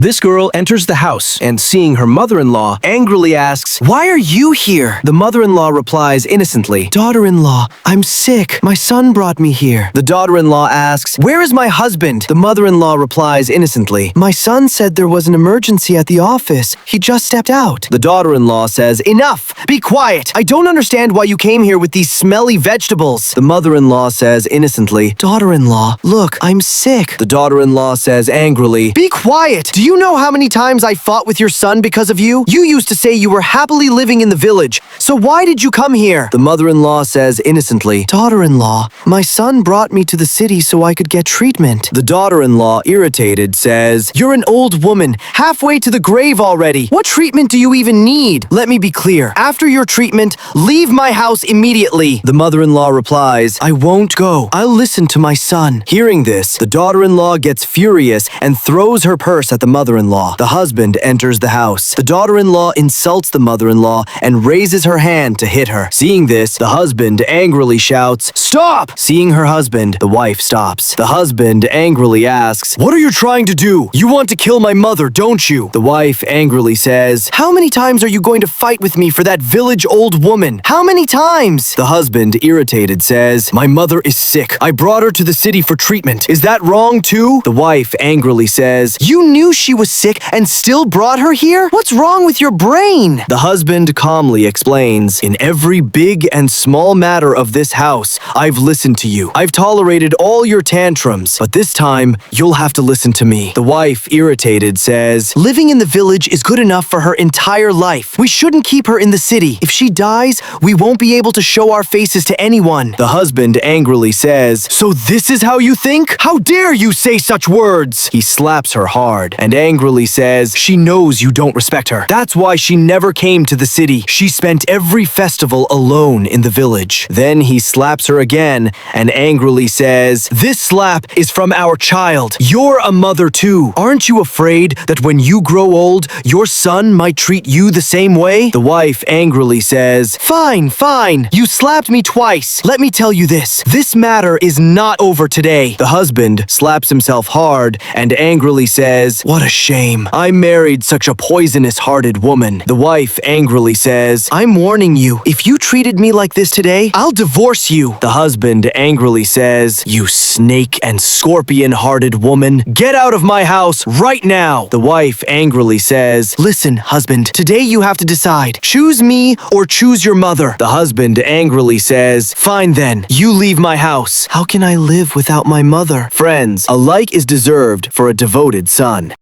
This girl enters the house and, seeing her mother-in-law, angrily asks, "Why are you here?" The mother-in-law replies innocently, "Daughter-in-law, I'm sick. My son brought me here." The daughter-in-law asks, "Where is my husband?" The mother-in-law replies innocently, "My son said there was an emergency at the office. He just stepped out." The daughter-in-law says, "Enough! Be quiet! I don't understand why you came here with these smelly vegetables." The mother-in-law says innocently, "Daughter-in-law, look, I'm sick." The daughter-in-law says angrily, "Be quiet! Do you know how many times I fought with your son because of you? You used to say you were happily living in the village, so why did you come here?" The mother-in-law says innocently, "Daughter-in-law, my son brought me to the city so I could get treatment." The daughter-in-law, irritated, says, "You're an old woman, halfway to the grave already. What treatment do you even need? Let me be clear. After your treatment, leave my house immediately." The mother-in-law replies, "I won't go. I'll listen to my son." Hearing this, the daughter-in-law gets furious and throws her purse at the mother-in-law. The husband enters the house. The daughter-in-law insults the mother-in-law and raises her hand to hit her. Seeing this, the husband angrily shouts, "Stop!" Seeing her husband, the wife stops. The husband angrily asks, "What are you trying to do? You want to kill my mother, don't you?" The wife angrily says, "How many times are you going to fight with me for that village old woman? How many times?" The husband, irritated, says, "My mother is sick. I brought her to the city for treatment. Is that wrong too?" The wife angrily says, "You knew she was sick and still brought her here? What's wrong with your brain?" The husband calmly explains, "In every big and small matter of this house, I've listened to you. I've tolerated all your tantrums, but this time, you'll have to listen to me." The wife, irritated, says, "Living in the village is good enough for her entire life. We shouldn't keep her in the city. If she dies, we won't be able to show our faces to anyone." The husband angrily says, "So this is how you think? How dare you say such words?" He slaps her hard and angrily says, "She knows you don't respect her. That's why she never came to the city. She spent every festival alone in the village." Then he slaps her again and angrily says, "This slap is from our child. You're a mother too. Aren't you afraid that when you grow old, your son might treat you the same way?" The wife angrily says, "Fine, fine. You slapped me twice. Let me tell you this. This matter is not over today." The husband slaps himself hard and angrily says, "What a shame. I married such a poisonous-hearted woman." The wife angrily says, "I'm warning you. If you treated me like this today, I'll divorce you." The husband angrily says, "You snake and scorpion-hearted woman. Get out of my house right now." The wife angrily says, "Listen, husband, today you have to decide. Choose me or choose your mother." The husband angrily says, "Fine then, you leave my house. How can I live without my mother?" Friends, a like is deserved for a devoted son.